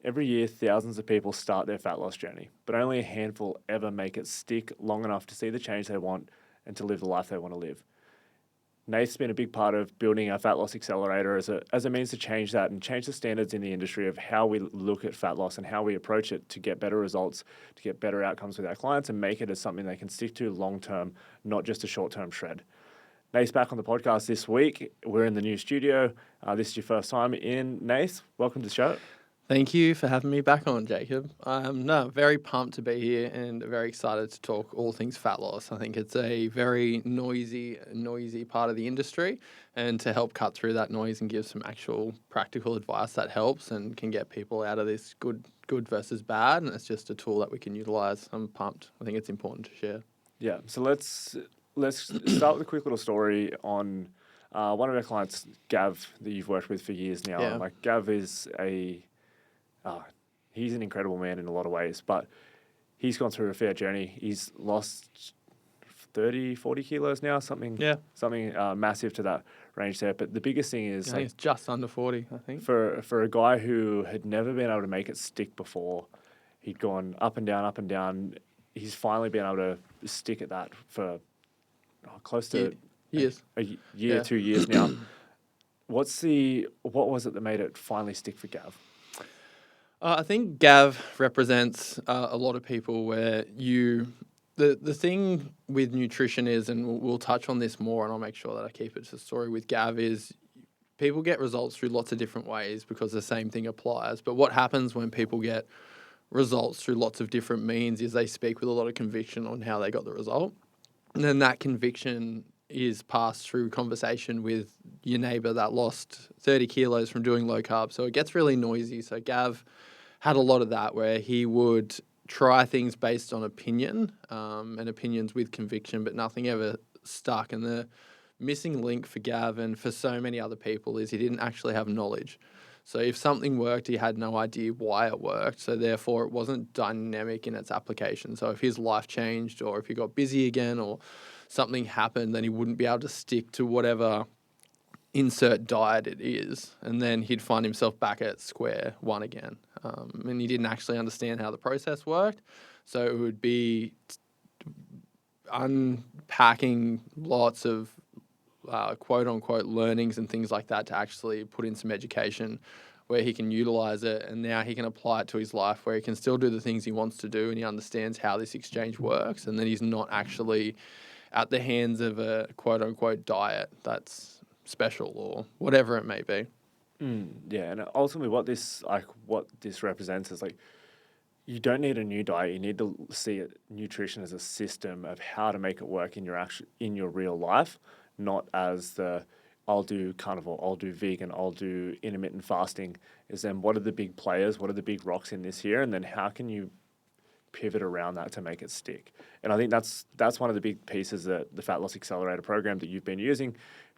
Every year, thousands of people start their fat loss journey, but only a handful ever make it stick long enough to see the change they want and to live the life they want to live. Nate's been a big part of building our Fat Loss Accelerator as a means to change that and change the standards in the industry of how we look at fat loss and how we approach it to get better results, to get better outcomes with our clients and make it as something they can stick to long term, not just a short term shred. Nate's back on the podcast this week. We're in the new studio. This is your first time in. Nate, welcome to the show. Thank you for having me back on, Jacob. Very pumped to be here and very excited to talk all things fat loss. I think it's a very noisy part of the industry, and to help cut through that noise and give some actual practical advice that helps and can get people out of this good versus bad, and it's just a tool that we can utilize. I'm pumped. I think it's important to share. Yeah, so let's start with a quick little story on one of our clients, Gav, that you've worked with for years now. Yeah. Like Gav is he's an incredible man in a lot of ways, but he's gone through a fair journey. He's lost 30, 40 kilos now, something massive to that range there. But the biggest thing is, I think it's just under 40, I think. For a guy who had never been able to make it stick before, he'd gone up and down. He's finally been able to stick at that for close to years. a year, 2 years now. What was it that made it finally stick for Gav? I think Gav represents a lot of people where the thing with nutrition is, and we'll touch on this more, and I'll make sure that I keep it to the story with Gav, is people get results through lots of different ways because the same thing applies. But what happens when people get results through lots of different means is they speak with a lot of conviction on how they got the result. And then that conviction is passed through conversation with your neighbor that lost 30 kilos from doing low carb. So it gets really noisy. So Gav had a lot of that where he would try things based on opinion and opinions with conviction, but nothing ever stuck. And the missing link for Gav and for so many other people is he didn't actually have knowledge. So if something worked, he had no idea why it worked. So therefore, it wasn't dynamic in its application. So if his life changed or if he got busy again or something happened, then he wouldn't be able to stick to whatever insert diet it is. And then he'd find himself back at square one again. And he didn't actually understand how the process worked. So it would be unpacking lots of quote unquote learnings and things like that to actually put in some education where he can utilize it, and now he can apply it to his life where he can still do the things he wants to do and he understands how this exchange works, and then he's not actually at the hands of a quote unquote diet that's special or whatever it may be. Yeah, and ultimately what this represents is like, you don't need a new diet. You need to see nutrition as a system of how to make it work in your real life, not as I'll do carnivore, I'll do vegan, I'll do intermittent fasting. Is then what are the big players? What are the big rocks in this here? And then how can you pivot around that to make it stick? And I think that's one of the big pieces that the Fat Loss Accelerator program that you've been using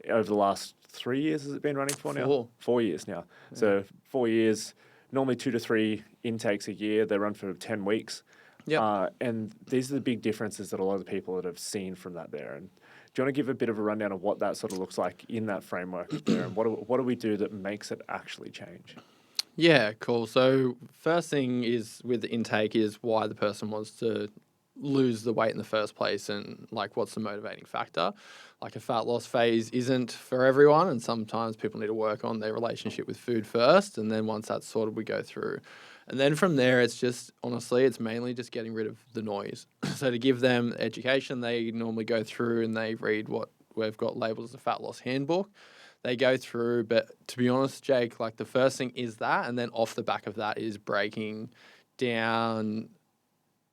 over the last 3 years, has it been running for now? 4 years now. Yeah. So 4 years, normally 2 to 3 intakes a year. They run for 10 weeks. Yep. And these are the big differences that a lot of the people that have seen from that there. And do you want to give a bit of a rundown of what that sort of looks like in that framework there, and what do we do that makes it actually change? Yeah, cool. So first thing is with the intake is why the person wants to lose the weight in the first place and like what's the motivating factor. Like a fat loss phase isn't for everyone, and sometimes people need to work on their relationship with food first, and then once that's sorted, we go through. And then from there, it's just, honestly, it's mainly just getting rid of the noise. So to give them education, they normally go through and they read what we've got labeled as a fat loss handbook. They go through, but to be honest, Jake, like the first thing is that, and then off the back of that is breaking down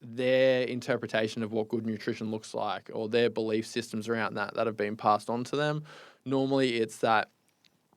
their interpretation of what good nutrition looks like or their belief systems around that have been passed on to them. Normally it's that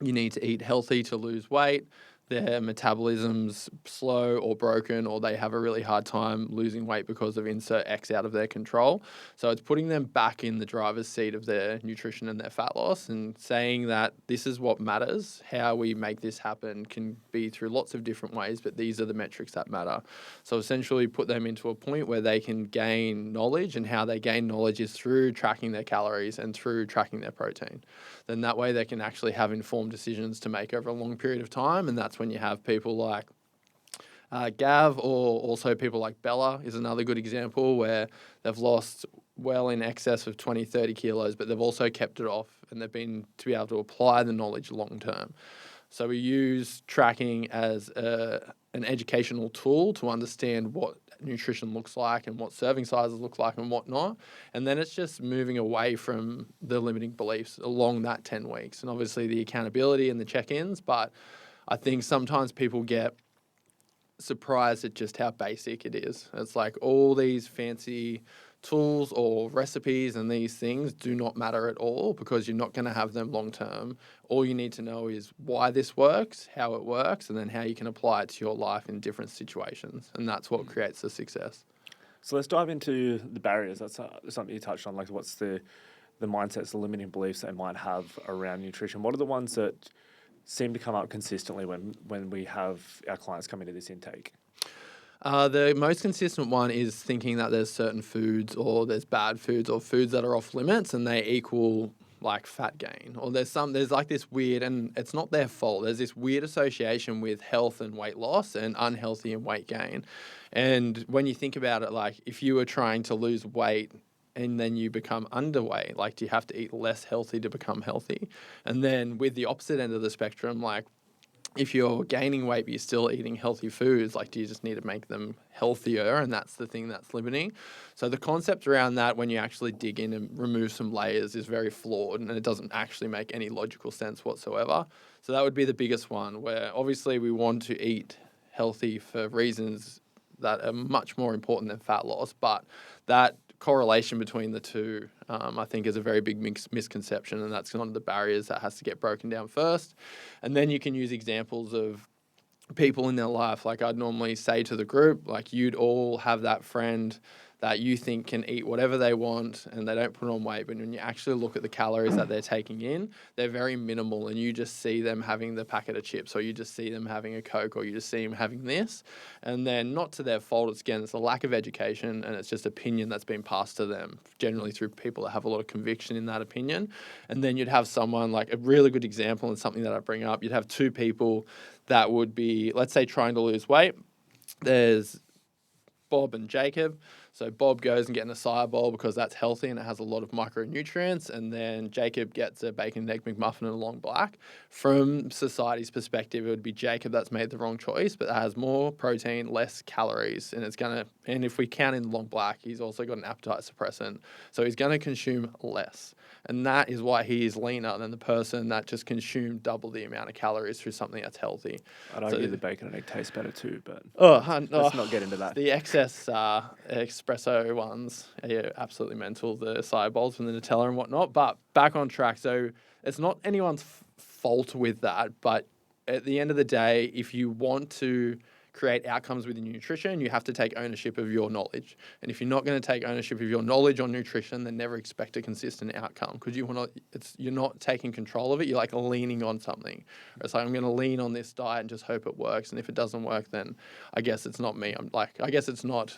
you need to eat healthy to lose weight. Their metabolism's slow or broken, or they have a really hard time losing weight because of insert X out of their control. So it's putting them back in the driver's seat of their nutrition and their fat loss and saying that this is what matters. How we make this happen can be through lots of different ways, but these are the metrics that matter. So essentially put them into a point where they can gain knowledge, and how they gain knowledge is through tracking their calories and through tracking their protein. Then that way they can actually have informed decisions to make over a long period of time, and that's when you have people like Gav, or also people like Bella is another good example where they've lost well in excess of 20, 30 kilos, but they've also kept it off and they've been to be able to apply the knowledge long term. So we use tracking as an educational tool to understand what nutrition looks like and what serving sizes look like and whatnot. And then it's just moving away from the limiting beliefs along that 10 weeks. And obviously the accountability and the check-ins, but I think sometimes people get surprised at just how basic it is. It's like all these fancy tools or recipes and these things do not matter at all because you're not going to have them long term. All you need to know is why this works, how it works, and then how you can apply it to your life in different situations. And that's what creates the success. So let's dive into the barriers. That's something you touched on. Like, what's the mindsets, the limiting beliefs they might have around nutrition? What are the ones that seem to come up consistently when we have our clients come into this intake? The most consistent one is thinking that there's certain foods or there's bad foods or foods that are off limits and they equal like fat gain, or there's like this weird, and it's not their fault. There's this weird association with health and weight loss and unhealthy and weight gain. And when you think about it, like if you were trying to lose weight and then you become underweight, like do you have to eat less healthy to become healthy? And then with the opposite end of the spectrum, like if you're gaining weight but you're still eating healthy foods, like do you just need to make them healthier? And that's the thing that's limiting. So the concept around that, when you actually dig in and remove some layers, is very flawed and it doesn't actually make any logical sense whatsoever. So that would be the biggest one, where obviously we want to eat healthy for reasons that are much more important than fat loss, but that correlation between the two, I think, is a very big misconception, and that's one of the barriers that has to get broken down first. And then you can use examples of people in their life. Like I'd normally say to the group, like you'd all have that friend that you think can eat whatever they want and they don't put on weight, but when you actually look at the calories that they're taking in, they're very minimal, and you just see them having the packet of chips, or you just see them having a Coke, or you just see them having this. And then not to their fault, it's a lack of education, and it's just opinion that's been passed to them, generally through people that have a lot of conviction in that opinion. And then you'd have someone, like a really good example and something that I bring up, you'd have two people that would be, let's say, trying to lose weight. There's Bob and Jacob. So Bob goes and gets an acai bowl because that's healthy and it has a lot of micronutrients. And then Jacob gets a bacon and egg McMuffin and a long black. From society's perspective, it would be Jacob that's made the wrong choice, but that has more protein, less calories. And if we count in the long black, he's also got an appetite suppressant. So he's going to consume less. And that is why he is leaner than the person that just consumed double the amount of calories through something that's healthy. I'd argue the bacon and egg tastes better too, but let's not get into that. The excess espresso ones are absolutely mental, the acai bowls from the Nutella and whatnot. But back on track. So it's not anyone's fault with that, but at the end of the day, if you want to create outcomes with your nutrition, you have to take ownership of your knowledge. And if you're not going to take ownership of your knowledge on nutrition, then never expect a consistent outcome, because you're not taking control of it. You're like leaning on something. It's like, I'm going to lean on this diet and just hope it works. And if it doesn't work, then I guess it's not me. I guess it's not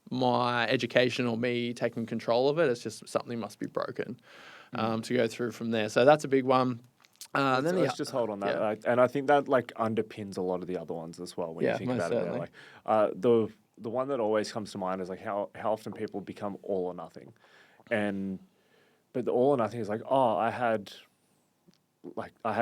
my education or me taking control of it. It's just something must be broken to go through from there. So that's a big one. Let's just hold on that, yeah. and I think that underpins a lot of the other ones as well when you think about certainly. it. Like the one that always comes to mind is like how often people become all or nothing, but the all or nothing is like, oh, I had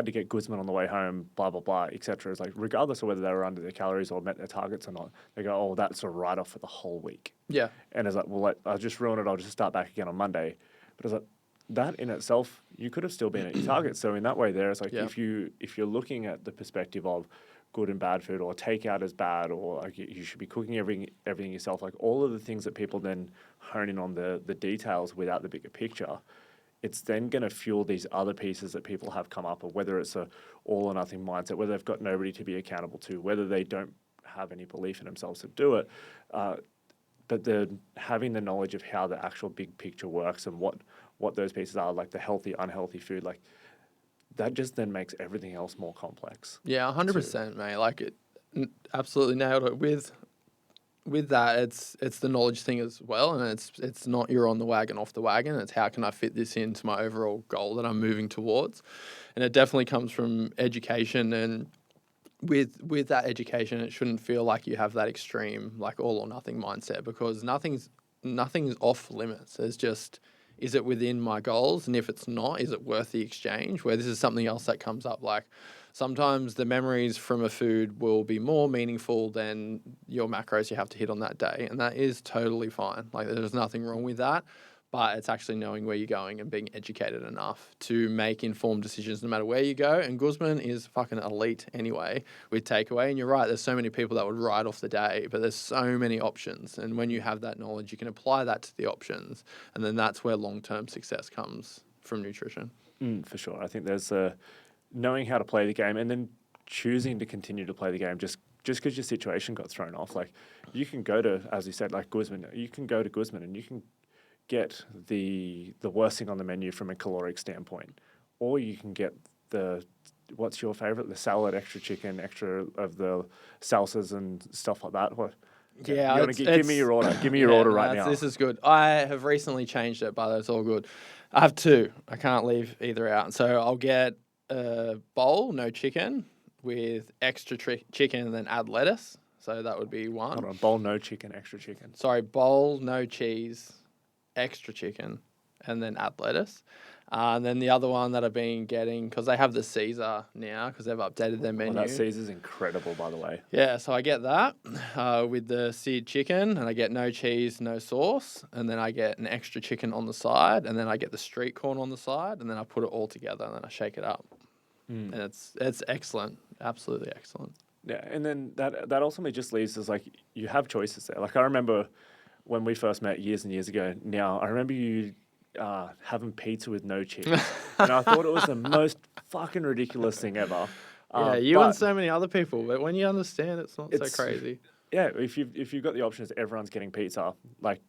to get Guzman on the way home, blah blah blah, etc. It's like regardless of whether they were under their calories or met their targets or not, they go, oh, that's a write off for the whole week. Yeah, and it's like, well, I'll just ruin it. I'll just start back again on Monday. But it's like, that in itself, you could have still been at your target. So in that way there, it's like if you're looking at the perspective of good and bad food, or takeout is bad, or like you should be cooking everything yourself, like all of the things that people then hone in on the details without the bigger picture, it's then going to fuel these other pieces that people have come up, or whether it's a all or nothing mindset, whether they've got nobody to be accountable to, whether they don't have any belief in themselves to do it. But having the knowledge of how the actual big picture works and what those pieces are, like the healthy, unhealthy food, like that just then makes everything else more complex. Yeah, 100%, mate. Like it absolutely nailed it. With that, it's the knowledge thing as well, and it's not you're on the wagon, off the wagon. It's how can I fit this into my overall goal that I'm moving towards, and it definitely comes from education and with that education, it shouldn't feel like you have that extreme, like all or nothing mindset, because nothing's off limits. It's just, is it within my goals? And if it's not, is it worth the exchange? Where this is something else that comes up, like sometimes the memories from a food will be more meaningful than your macros you have to hit on that day, and that is totally fine. Like there's nothing wrong with that. But it's actually knowing where you're going and being educated enough to make informed decisions no matter where you go. And Guzman is fucking elite anyway with takeaway. And you're right, there's so many people that would write off the day, but there's so many options. And when you have that knowledge, you can apply that to the options. And then that's where long-term success comes from nutrition. For sure. I think there's knowing how to play the game and then choosing to continue to play the game just because your situation got thrown off. Like you can go to, as you said, like Guzman, you can go to Guzman and you can get the worst thing on the menu from a caloric standpoint, or you can get what's your favorite, the salad, extra chicken, extra of the salsas and stuff like that. What? Yeah, you give me your order. Give me your order right now. This is good. I have recently changed it, but it's all good. I have two. I can't leave either out. So I'll get a bowl, no chicken, with extra chicken and then add lettuce. So that would be one. Hold on, bowl, no chicken, extra chicken. Sorry, bowl, no cheese, extra chicken, and then add lettuce. And then the other one that I've been getting, because they have the Caesar now, because they've updated their menu. That Caesar's incredible, by the way. Yeah, so I get that with the seared chicken, and I get no cheese, no sauce, and then I get an extra chicken on the side, and then I get the street corn on the side, and then I put it all together, and then I shake it up. And it's excellent, absolutely excellent. Yeah, and then that ultimately just leaves us like you have choices there. Like I remember when we first met years and years ago. Now I remember you having pizza with no cheese, and I thought it was the most fucking ridiculous thing ever. Yeah, you and so many other people, but when you understand, it's not so crazy. Yeah, if you've got the options, everyone's getting pizza. Like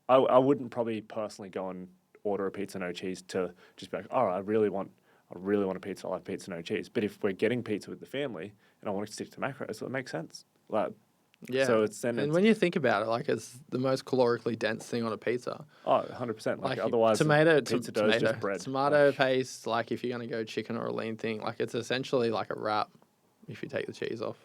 I wouldn't probably personally go and order a pizza no cheese to just be like, oh, I really want a pizza. I'll have pizza no cheese. But if we're getting pizza with the family and I want to stick to macros, so it makes sense. Like, yeah. So when you think about it, like it's the most calorically dense thing on a pizza. Oh, 100%. Like otherwise, pizza dough is just bread. Tomato paste, like if you're going to go chicken or a lean thing, like it's essentially like a wrap if you take the cheese off.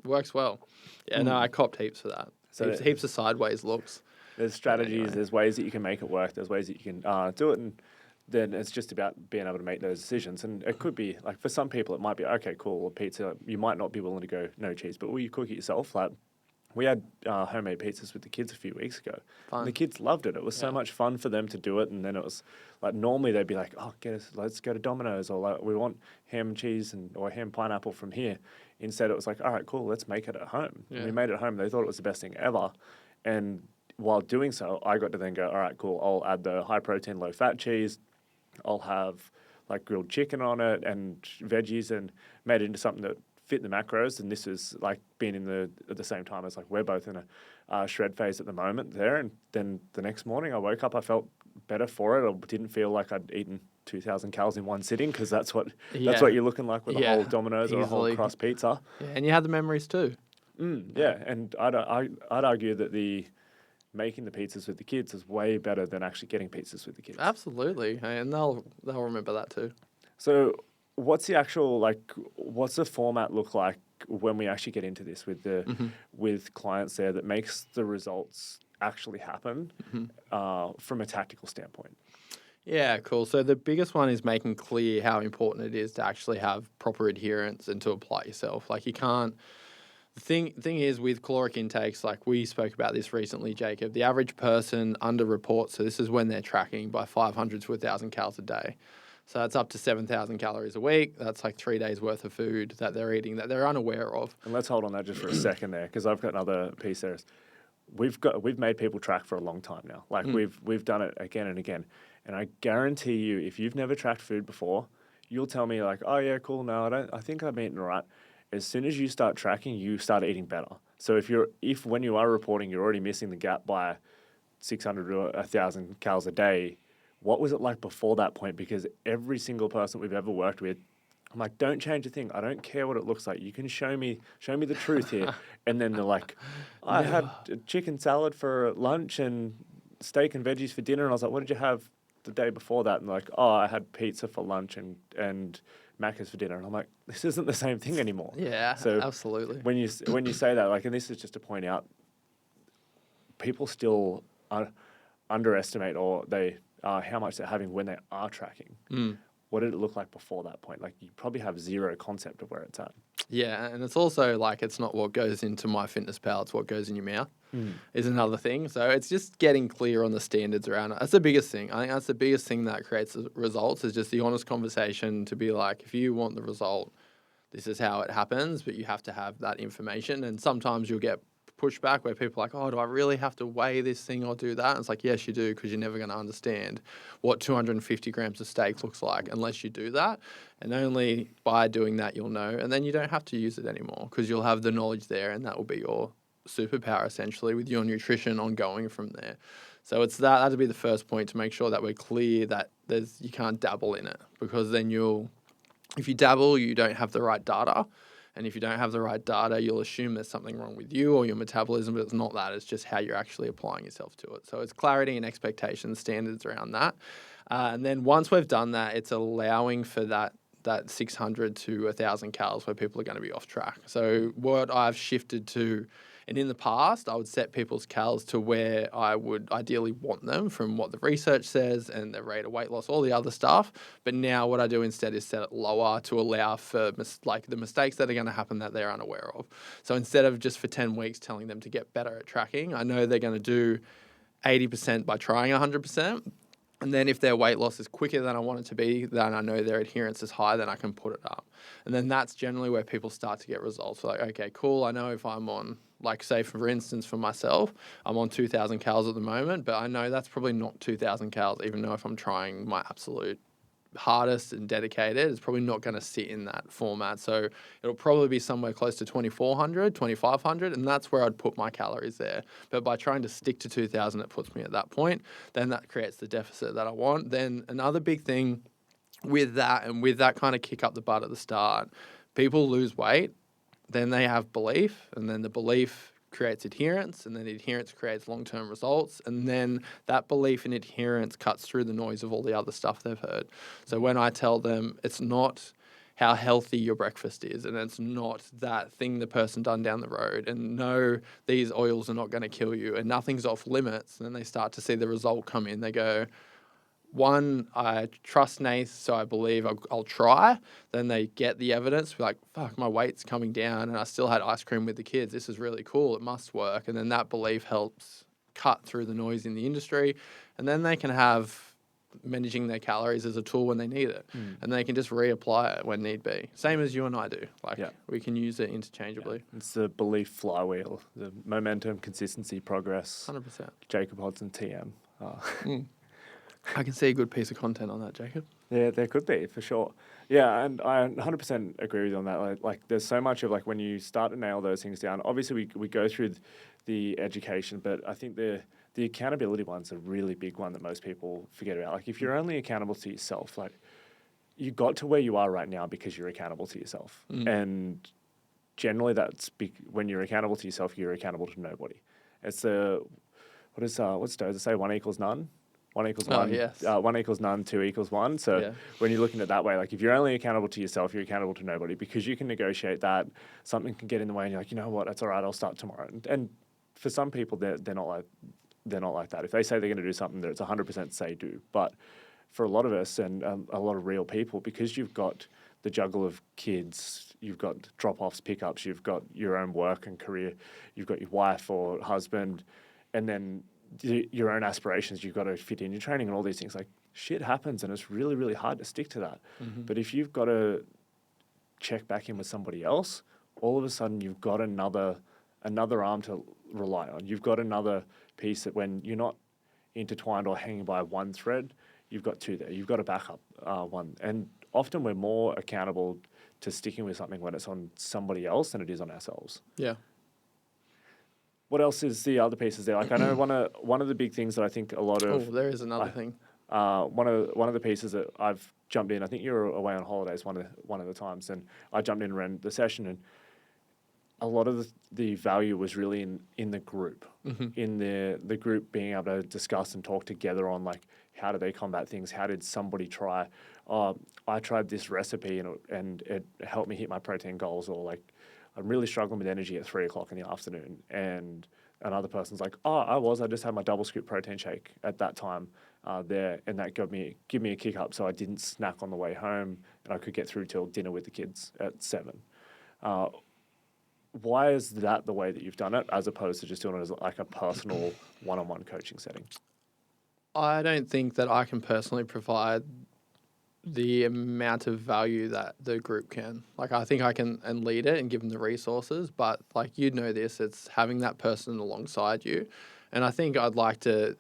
It works well. Yeah, no, I copped heaps for that. So heaps of sideways looks. There's strategies, anyway. There's ways that you can make it work, there's ways that you can do it, and then it's just about being able to make those decisions. And it could be, like for some people, it might be, okay, cool, a pizza, you might not be willing to go no cheese, but will you cook it yourself? Like, we had homemade pizzas with the kids a few weeks ago. And the kids loved it. It was so much fun for them to do it. And then it was like, normally they'd be like, oh, let's go to Domino's, or like, we want ham and cheese or ham pineapple from here. Instead, it was like, all right, cool, let's make it at home. Yeah. And we made it at home. They thought it was the best thing ever. And while doing so, I got to then go, all right, cool, I'll add the high protein, low fat cheese. I'll have like grilled chicken on it and veggies, and made it into something that fit the macros. And this is like being at the same time as like we're both in a shred phase at the moment there. And then the next morning I woke up, I felt better for it. I didn't feel like I'd eaten 2,000 calories in one sitting, because that's what you're looking like with a whole Domino's or a whole crust pizza. Yeah, and you had the memories too. Yeah, and I'd argue that making the pizzas with the kids is way better than actually getting pizzas with the kids. Absolutely, and they'll remember that too. So what's the format look like when we actually get into this with clients there that makes the results actually happen from a tactical standpoint? Yeah, cool. So the biggest one is making clear how important it is to actually have proper adherence and to apply it yourself. Like you can't. The thing is with caloric intakes, like we spoke about this recently, Jacob, the average person underreports, so this is when they're tracking by 500 to 1,000 calories a day. So that's up to 7,000 calories a week. That's like 3 days worth of food that they're eating that they're unaware of. And let's hold on that just for a second there, because I've got another piece there. We've made people track for a long time now. Like we've done it again and again. And I guarantee you, if you've never tracked food before, you'll tell me like, oh yeah, cool, no, I think I'm eating right. As soon as you start tracking, you start eating better. So if when you are reporting, you're already missing the gap by 600 to 1,000 calories a day, what was it like before that point? Because every single person we've ever worked with, I'm like, don't change a thing. I don't care what it looks like. You can show me the truth here. And then they're like, I had a chicken salad for lunch and steak and veggies for dinner. And I was like, what did you have the day before that? And they're like, oh, I had pizza for lunch and Macca's for dinner. And I'm like, this isn't the same thing anymore. Yeah, So absolutely. when you say that, like, and this is just to point out, people still underestimate or they how much they're having when they are tracking. What did it look like before that point? Like, you probably have zero concept of where it's at. Yeah, and it's also like it's not what goes into MyFitnessPal, it's what goes in your mouth is another thing. So it's just getting clear on the standards around it. That's the biggest thing. I think that's the biggest thing that creates the results is just the honest conversation to be like, if you want the result, this is how it happens, but you have to have that information. And sometimes you'll get pushback where people are like, oh, do I really have to weigh this thing or do that? And it's like, yes, you do, because you're never going to understand what 250 grams of steak looks like unless you do that. And only by doing that, you'll know. And then you don't have to use it anymore because you'll have the knowledge there and that will be your superpower essentially with your nutrition ongoing from there. So it's that'd be the first point to make sure that we're clear that you can't dabble in it because then if you dabble, you don't have the right data. And if you don't have the right data, you'll assume there's something wrong with you or your metabolism, but it's not that. It's just how you're actually applying yourself to it. So it's clarity and expectations, standards around that. And then once we've done that, it's allowing for that 600 to 1,000 calories where people are going to be off track. So what I've shifted to, and in the past, I would set people's calories to where I would ideally want them from what the research says and the rate of weight loss, all the other stuff. But now what I do instead is set it lower to allow for the mistakes that are going to happen that they're unaware of. So instead of just for 10 weeks telling them to get better at tracking, I know they're going to do 80% by trying 100%. And then if their weight loss is quicker than I want it to be, then I know their adherence is high, then I can put it up. And then that's generally where people start to get results. Like, okay, cool, I know if I'm on, like say for instance for myself, I'm on 2,000 calories at the moment, but I know that's probably not 2,000 calories, even though if I'm trying my absolute hardest and dedicated, it's probably not going to sit in that format. So it'll probably be somewhere close to 2,400, 2,500, and that's where I'd put my calories there. But by trying to stick to 2,000, it puts me at that point. Then that creates the deficit that I want. Then another big thing with that, and with that kind of kick up the butt at the start, people lose weight, then they have belief, and then the belief creates adherence, and then adherence creates long-term results, and then that belief in adherence cuts through the noise of all the other stuff they've heard. So when I tell them it's not how healthy your breakfast is, and it's not that thing the person done down the road, and no, these oils are not going to kill you, and nothing's off limits, and then they start to see the result come in. They go, one, I trust Nath, so I believe I'll try. Then they get the evidence, like, fuck, my weight's coming down and I still had ice cream with the kids. This is really cool. It must work. And then that belief helps cut through the noise in the industry. And then they can have managing their calories as a tool when they need it. And they can just reapply it when need be. Same as you and I do. Like, we can use it interchangeably. Yeah. It's the belief flywheel, the momentum, consistency, progress. 100%. Jacob Hodson, TM. I can see a good piece of content on that, Jacob. Yeah, there could be, for sure. Yeah, and I 100% agree with you on that. Like there's so much of, like, when you start to nail those things down, obviously we go through the education, but I think the accountability one's a really big one that most people forget about. Like, if you're only accountable to yourself, like, you got to where you are right now because you're accountable to yourself. And generally when you're accountable to yourself, you're accountable to nobody. It's what's Dozer say? 1 equals none? 1 equals 1. Yes. 1 equals none, 2 equals 1. So when you're looking at it that way, like, if you're only accountable to yourself, you're accountable to nobody because you can negotiate that. Something can get in the way and you're like, you know what, that's all right, I'll start tomorrow. And for some people, they're not like that. If they say they're going to do something, it's 100% say do. But for a lot of us and a lot of real people, because you've got the juggle of kids, you've got drop-offs, pickups, you've got your own work and career, you've got your wife or husband, and then your own aspirations, you've got to fit in your training and all these things. Like, shit happens and it's really, really hard to stick to that. But if you've got to check back in with somebody else, all of a sudden you've got another arm to rely on. You've got another piece that when you're not intertwined or hanging by one thread, you've got two there. You've got a backup one. And often we're more accountable to sticking with something when it's on somebody else than it is on ourselves. Yeah. What else is the other pieces there? Like, I know one of the big things that I think a lot of... Oh, there is another thing. One of the pieces that I've jumped in, I think you were away on holidays one of the times, and I jumped in and ran the session, and a lot of the value was really in the group, in the group being able to discuss and talk together on like how do they combat things, how did somebody try, I tried this recipe and it helped me hit my protein goals, or like I'm really struggling with energy at 3 o'clock in the afternoon, and another person's like, I just had my double scoop protein shake at that time there, and that give me a kick up, so I didn't snack on the way home, and I could get through till dinner with the kids at 7. Why is that the way that you've done it, as opposed to just doing it as like a personal one-on-one coaching setting? I don't think that I can personally provide the amount of value that the group can. Like, I think I can and lead it and give them the resources, but like, you know this, it's having that person alongside you. And I think I'd like to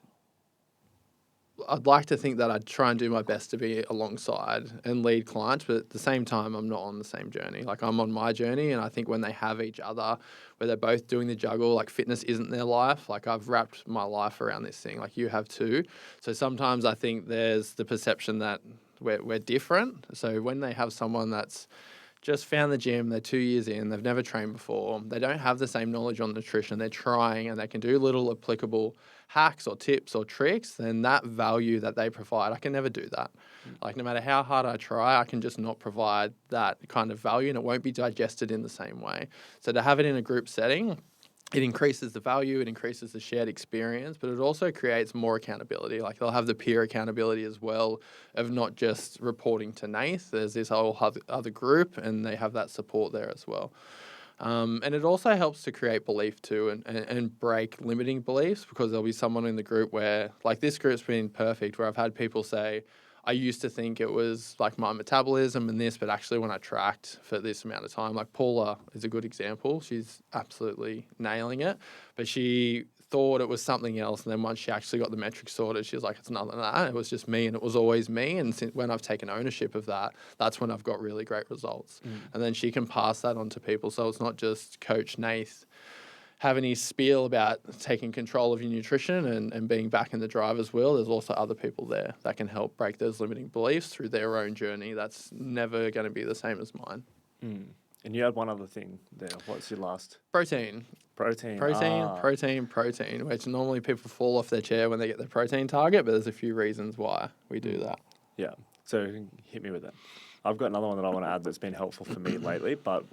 think that I'd try and do my best to be alongside and lead clients, but at the same time, I'm not on the same journey. Like, I'm on my journey, and I think when they have each other, where they're both doing the juggle, like fitness isn't their life. Like, I've wrapped my life around this thing, like you have too. So sometimes I think there's the perception that we're different. So when they have someone that's just found the gym, they're 2 years in, they've never trained before, they don't have the same knowledge on nutrition, they're trying and they can do little applicable hacks or tips or tricks, then that value that they provide, I can never do that. Like, no matter how hard I try, I can just not provide that kind of value, and it won't be digested in the same way. So to have it in a group setting, it increases the value, it increases the shared experience, but it also creates more accountability. Like, they'll have the peer accountability as well, of not just reporting to Nath. There's this whole other group, and they have that support there as well. And it also helps to create belief too, and break limiting beliefs, because there'll be someone in the group where, like, this group's been perfect, where I've had people say, I used to think it was like my metabolism and this, but actually when I tracked for this amount of time, like Paula is a good example. She's absolutely nailing it, but she thought it was something else. And then once she actually got the metrics sorted, she was like, it's nothing than that. It was just me, and it was always me. And when I've taken ownership of that, that's when I've got really great results. And then she can pass that on to people. So it's not just Coach Nath having his spiel about taking control of your nutrition and being back in the driver's wheel. There's also other people there that can help break those limiting beliefs through their own journey. That's never going to be the same as mine. And you had one other thing there. What's your last? Protein, Protein, which normally people fall off their chair when they get their protein target, but there's a few reasons why we do that. Yeah. So hit me with it. I've got another one that I want to add that's been helpful for me lately, but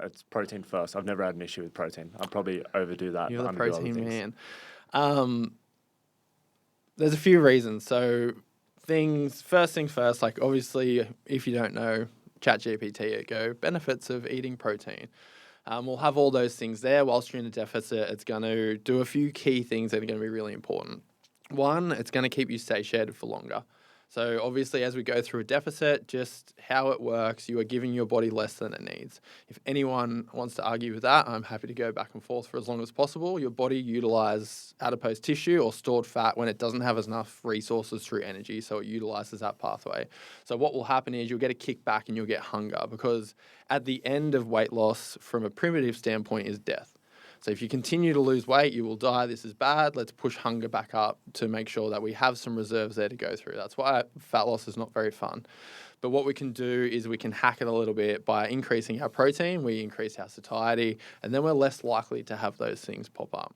it's protein first. I've never had an issue with protein. I'll probably overdo that. You're the protein man. There's a few reasons. So first thing first, like, obviously, if you don't know, ChatGPT, go benefits of eating protein. We'll have all those things there. Whilst you're in a deficit, it's going to do a few key things that are going to be really important. One, it's going to keep you satiated for longer. So obviously, as we go through a deficit, just how it works, you are giving your body less than it needs. If anyone wants to argue with that, I'm happy to go back and forth for as long as possible. Your body utilizes adipose tissue or stored fat when it doesn't have enough resources through energy, so it utilizes that pathway. So what will happen is you'll get a kickback and you'll get hunger, because at the end of weight loss, from a primitive standpoint, is death. So if you continue to lose weight, you will die. This is bad. Let's push hunger back up to make sure that we have some reserves there to go through. That's why fat loss is not very fun. But what we can do is we can hack it a little bit by increasing our protein. We increase our satiety, and then we're less likely to have those things pop up.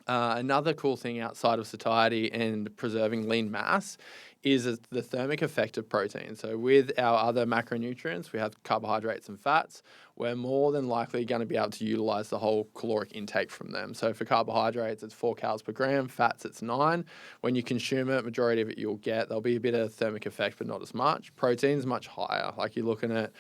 Another cool thing outside of satiety and preserving lean mass is the thermic effect of protein. So with our other macronutrients, we have carbohydrates and fats. We're more than likely going to be able to utilize the whole caloric intake from them. So for carbohydrates, it's 4 calories per gram. Fats, it's 9. When you consume it, majority of it you'll get. There'll be a bit of thermic effect, but not as much. Protein's much higher. Like, you're looking at,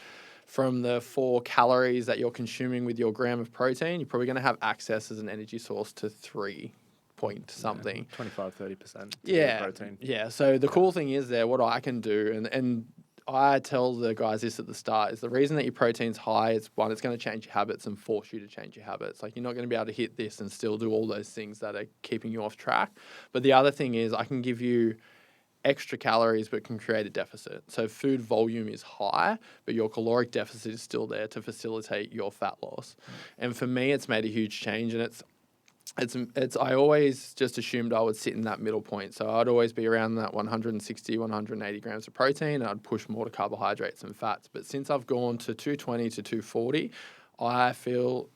from the 4 calories that you're consuming with your gram of protein, you're probably going to have access as an energy source to 3 point something. 25-30% protein. Yeah. So the cool thing is there, what I can do, and I tell the guys this at the start, is the reason that your protein's high is, one, it's going to change your habits and force you to change your habits. Like, you're not going to be able to hit this and still do all those things that are keeping you off track. But the other thing is, I can give you extra calories but can create a deficit. So food volume is high, but your caloric deficit is still there to facilitate your fat loss. And for me, it's made a huge change, and it's I always just assumed I would sit in that middle point. So I'd always be around that 160, 180 grams of protein. I'd push more to carbohydrates and fats. But since I've gone to 220 to 240, I feel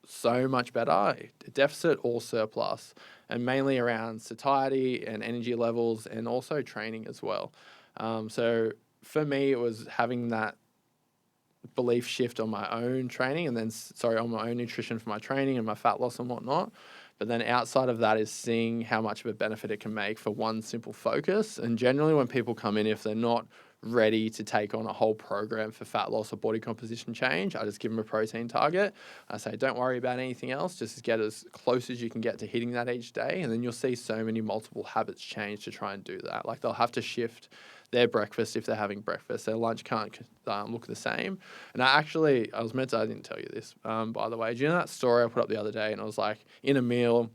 so much better, deficit or surplus, and mainly around satiety and energy levels and also training as well. So for me, it was having that belief shift on my own training and then, on my own nutrition for my training and my fat loss and whatnot. But then outside of that is seeing how much of a benefit it can make for one simple focus. And generally when people come in, if they're not ready to take on a whole program for fat loss or body composition change, I just give them a protein target. I say, don't worry about anything else. Just get as close as you can get to hitting that each day. And then you'll see so many multiple habits change to try and do that. Like they'll have to shift their breakfast if they're having breakfast. Their lunch can't look the same. And I didn't tell you this, by the way. Do you know that story I put up the other day? And it was like, in a meal,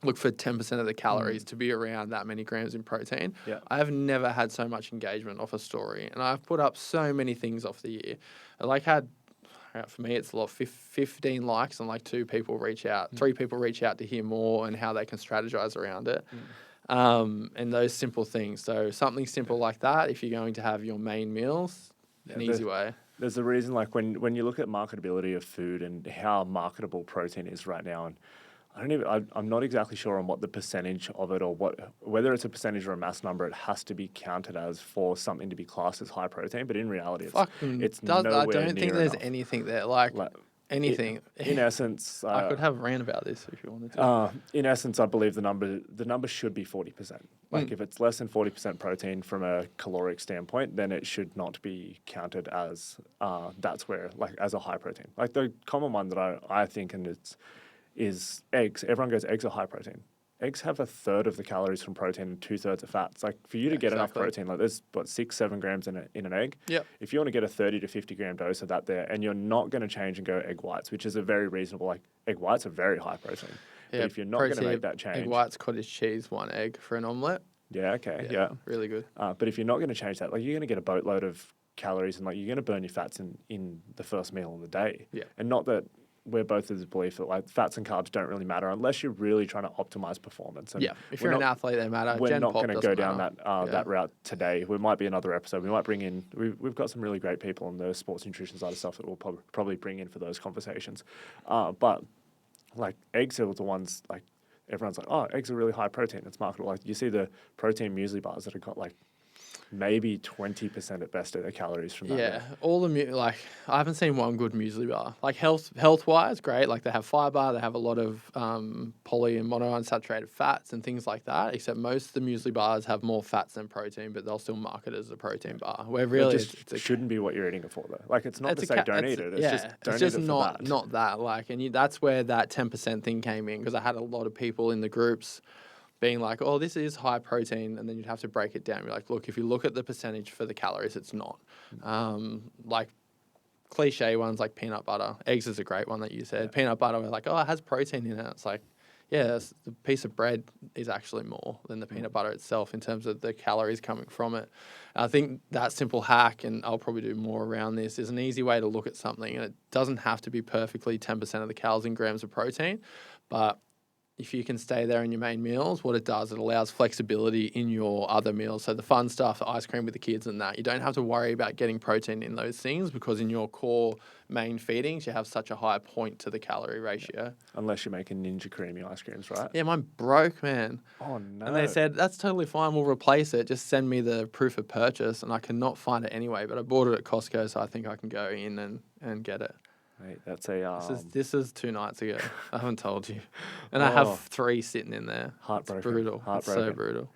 look for 10% of the calories to be around that many grams in protein. Yeah. I have never had so much engagement off a story. And I've put up so many things off the year. For me, it's a lot, 15 likes and like 3 people reach out to hear more and how they can strategize around it. And those simple things. So something simple like that, if you're going to have your main meals, an easy way. There's a reason, like when you look at marketability of food and how marketable protein is right now, and I'm not exactly sure on what the percentage of it or whether it's a percentage or a mass number it has to be counted as for something to be classed as high protein. But in reality, it's nowhere I don't think near there's enough. anything there. Like anything. In essence, I could have ran about this if you wanted to. In essence, I believe the number should be 40%. Like if it's less than 40% protein from a caloric standpoint, then it should not be counted as that's where as a high protein. Like the common one that I think is eggs. Everyone goes, eggs are high protein. Eggs have 1/3 of the calories from protein and 2/3 of fats. Like for you to get enough protein, like there's 6-7 grams in an egg. Yep. If you want to get a 30 to 50 gram dose of that there, and you're not going to change and go egg whites, which is a very reasonable, like egg whites are very high protein. Yeah, but if you're not going to make that change, egg whites, cottage cheese, 1 egg for an omelette. Yeah. Okay. Yeah. Really good. But if you're not going to change that, like you're going to get a boatload of calories and like you're going to burn your fats in the first meal of the day. Yeah. And not that we're both of the belief that like fats and carbs don't really matter unless you're really trying to optimize performance. And if you're an athlete, they matter. We're not going to go down matter. that route today. We might be another episode. We might bring in. We've got some really great people on the sports nutrition side of stuff that we'll probably bring in for those conversations. But like eggs are the ones like everyone's like, oh, eggs are really high protein. It's marketable. Like you see the protein muesli bars that have got like maybe 20% at best of their calories from that. Yeah, all the I haven't seen one good muesli bar. Like health wise, great. Like they have fiber, they have a lot of poly and monounsaturated fats and things like that. Except most of the muesli bars have more fats than protein, but they'll still market it as a protein bar. Where really it shouldn't be what you're eating it for though. Like it's not to say don't eat it. It's just not that. Like, and that's where that 10% thing came in because I had a lot of people in the groups being like, oh, this is high protein, and then you'd have to break it down. You're like, look, if you look at the percentage for the calories, it's not. Like cliche ones like peanut butter. Eggs is a great one that you said. Yeah. Peanut butter, we're like, oh, it has protein in it. It's like, yeah, the piece of bread is actually more than the peanut butter itself in terms of the calories coming from it. And I think that simple hack, and I'll probably do more around this, is an easy way to look at something. And it doesn't have to be perfectly 10% of the calories in grams of protein, but if you can stay there in your main meals, what it does, it allows flexibility in your other meals. So the fun stuff, the ice cream with the kids and that, you don't have to worry about getting protein in those things because in your core main feedings, you have such a high point to the calorie ratio. Yeah. Unless you're making Ninja Creamy ice creams, right? Yeah, mine broke, man. Oh, no. And they said, that's totally fine, we'll replace it. Just send me the proof of purchase. And I cannot find it anyway, but I bought it at Costco, so I think I can go in and get it. Mate, that's a This is 2 nights ago. I haven't told you, and I have 3 sitting in there. Heartbroken. It's brutal. Heartbroken. It's so brutal.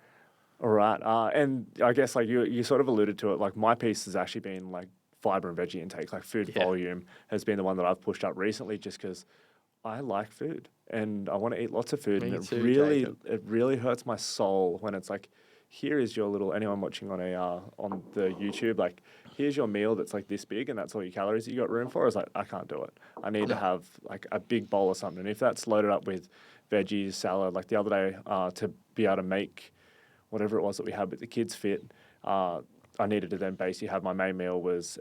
All right, and I guess like you sort of alluded to it. Like my piece has actually been like fiber and veggie intake. Like food volume has been the one that I've pushed up recently, just because I like food and I want to eat lots of food. Me and too, it really hurts my soul when it's like, here is your little, anyone watching on on the YouTube, like, here's your meal that's like this big and that's all your calories that you got room for. I was like, I can't do it. I need to have like a big bowl or something. And if that's loaded up with veggies, salad, like the other day, to be able to make whatever it was that we had with the kids fit, I needed to then basically have my main meal was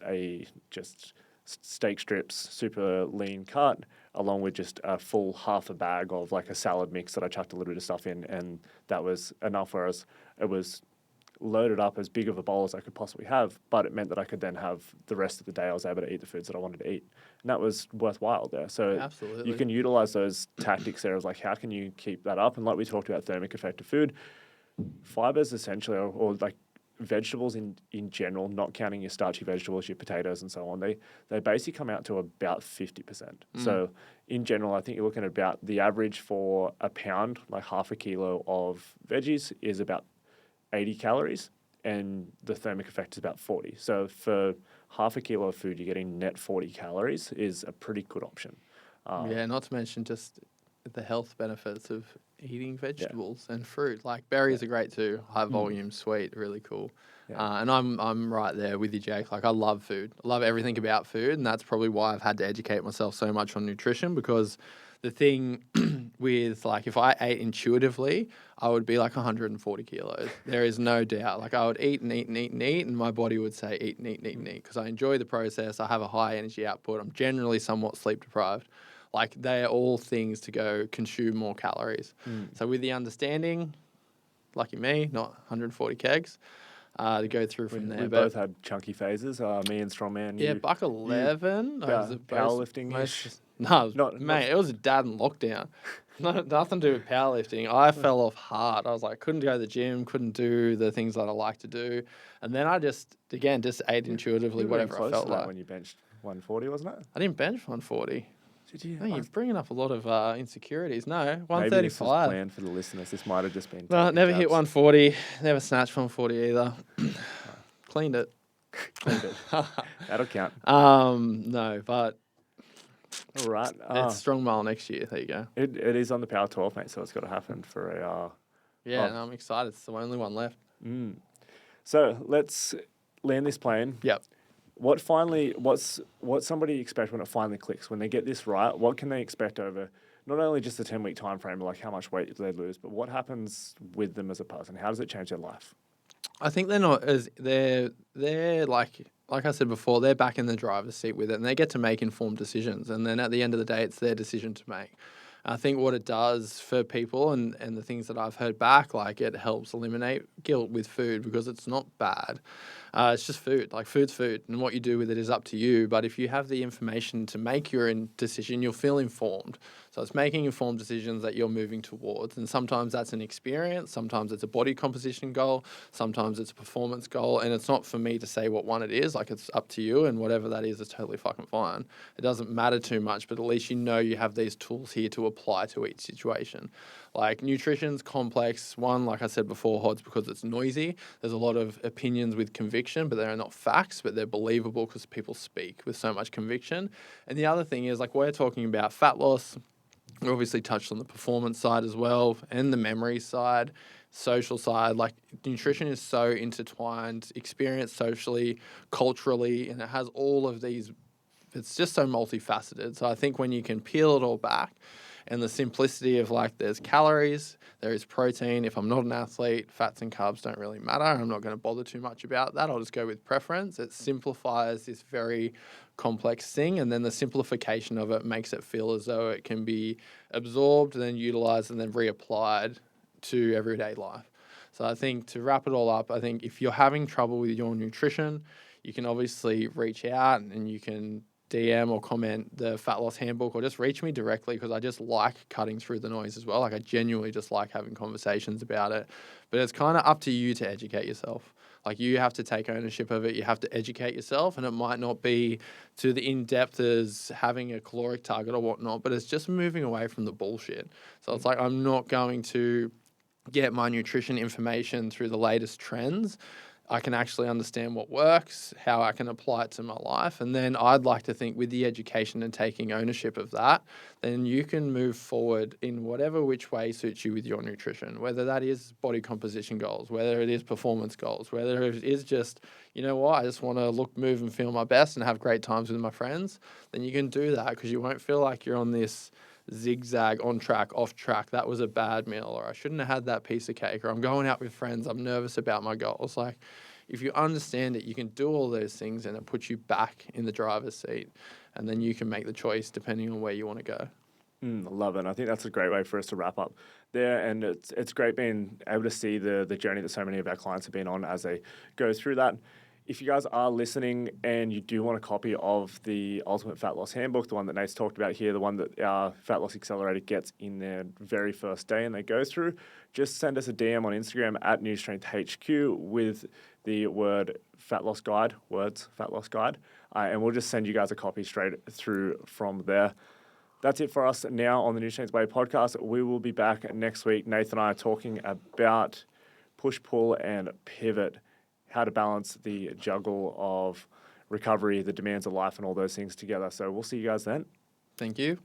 just steak strips, super lean cut, along with just a full half a bag of like a salad mix that I chucked a little bit of stuff in, and that was enough. Whereas it was loaded up as big of a bowl as I could possibly have, but it meant that I could then have the rest of the day I was able to eat the foods that I wanted to eat. And that was worthwhile there. So you Absolutely. can utilize those tactics there of like, how can you keep that up? And like we talked about thermic effect of food, fibers essentially, or like vegetables in general, not counting your starchy vegetables, your potatoes and so on, they basically come out to about 50%. So in general, I think you're looking at about the average for a pound, like half a kilo of veggies is about 80 calories, and the thermic effect is about 40. So for half a kilo of food, you're getting net 40 calories is a pretty good option. Yeah, not to mention just the health benefits of eating vegetables and fruit. Like berries are great too. High volume, sweet, really cool. Yeah. And I'm right there with you, Jake. Like I love food. I love everything about food, and that's probably why I've had to educate myself so much on nutrition, because the thing with like if I ate intuitively, I would be like 140 kilos. There is no doubt. Like I would eat and eat and eat and eat, and my body would say eat and eat and eat and eat, because I enjoy the process. I have a high energy output. I'm generally somewhat sleep deprived. Like they are all things to go consume more calories. So with the understanding, lucky me, not 140 kegs, to go through from there. We But both had chunky phases. Me and Strongman. yeah, buck 11. Powerlifting-ish. No, it was, Not mate, it was a dad in lockdown. Nothing to do with powerlifting. I fell off hard. I was like, couldn't go to the gym, couldn't do the things that I like to do. And then I just ate intuitively you were whatever I close felt to that like. when you benched 140, wasn't it? I didn't bench 140. Did you? No, you're bringing up a lot of insecurities. No, Maybe this was 135. planned for the listeners. This might have just been. No, taking never hit jabs. 140. Never snatched 140 either. Cleaned it. Cleaned it. That'll count. No, but All right. it's strong mile next year. There you go. It is on the Power 12, mate, so it's got to happen for a... Yeah, no, I'm excited. It's the only one left. So let's land this plane. Yep. What's somebody expect when it finally clicks? When they get this right, what can they expect over not only just a 10-week time frame, like how much weight do they lose, but what happens with them as a person? How does it change their life? I think they're not as they're like I said before, they're back in the driver's seat with it, and they get to make informed decisions. And then at the end of the day, it's their decision to make. I think what it does for people and the things that I've heard back, like it helps eliminate guilt with food, because it's not bad. It's just food. Like food's food, and what you do with it is up to you. But if you have the information to make your decision, you'll feel informed. So it's making informed decisions that you're moving towards. And sometimes that's an experience. Sometimes it's a body composition goal. Sometimes it's a performance goal. And it's not for me to say what one it is. Like it's up to you, and whatever that is totally fucking fine. It doesn't matter too much, but at least you know you have these tools here to apply to each situation. Like nutrition's complex. One, like I said before, Hod's, because it's noisy. There's a lot of opinions with conviction, but they're not facts, but they're believable because people speak with so much conviction. And the other thing is, like, we're talking about fat loss. We obviously touched on the performance side as well, and the memory side, social side. Like nutrition is so intertwined, experienced socially, culturally, and it has all of these. It's just so multifaceted. So I think when you can peel it all back, and the simplicity of like there's calories, there is protein. If I'm not an athlete, fats and carbs don't really matter. I'm not going to bother too much about that. I'll just go with preference. It simplifies this very complex thing, and then the simplification of it makes it feel as though it can be absorbed, then utilized, and then reapplied to everyday life. So I think to wrap it all up, I think if you're having trouble with your nutrition, you can obviously reach out and you can DM or comment the Fat Loss Handbook, or just reach me directly, because I just like cutting through the noise as well. Like I genuinely just like having conversations about it. But it's kind of up to you to educate yourself. Like you have to take ownership of it. You have to educate yourself, and it might not be to the in-depth as having a caloric target or whatnot, but it's just moving away from the bullshit. So it's like I'm not going to get my nutrition information through the latest trends. I can actually understand what works, how I can apply it to my life. And then I'd like to think with the education and taking ownership of that, then you can move forward in whatever which way suits you with your nutrition, whether that is body composition goals, whether it is performance goals, whether it is just, you know what, I just want to look, move and feel my best and have great times with my friends. Then you can do that, because you won't feel like you're on this zigzag, on track, off track, that was a bad meal, or I shouldn't have had that piece of cake, or I'm going out with friends, I'm nervous about my goals. Like if you understand it, you can do all those things, and it puts you back in the driver's seat, and then you can make the choice depending on where you want to go. Love it. And I think that's a great way for us to wrap up there. And it's great being able to see the journey that so many of our clients have been on as they go through that. If you guys are listening and you do want a copy of the Ultimate Fat Loss Handbook, the one that Nate's talked about here, the one that our Fat Loss Accelerator gets in their very first day and they go through, just send us a DM on Instagram at Newstrength HQ with the word Fat Loss Guide, words Fat Loss Guide, and we'll just send you guys a copy straight through from there. That's it for us now on the Newstrength Way podcast. We will be back next week. Nathan and I are talking about push, pull, and pivot, how to balance the juggle of recovery, the demands of life, and all those things together. So we'll see you guys then. Thank you.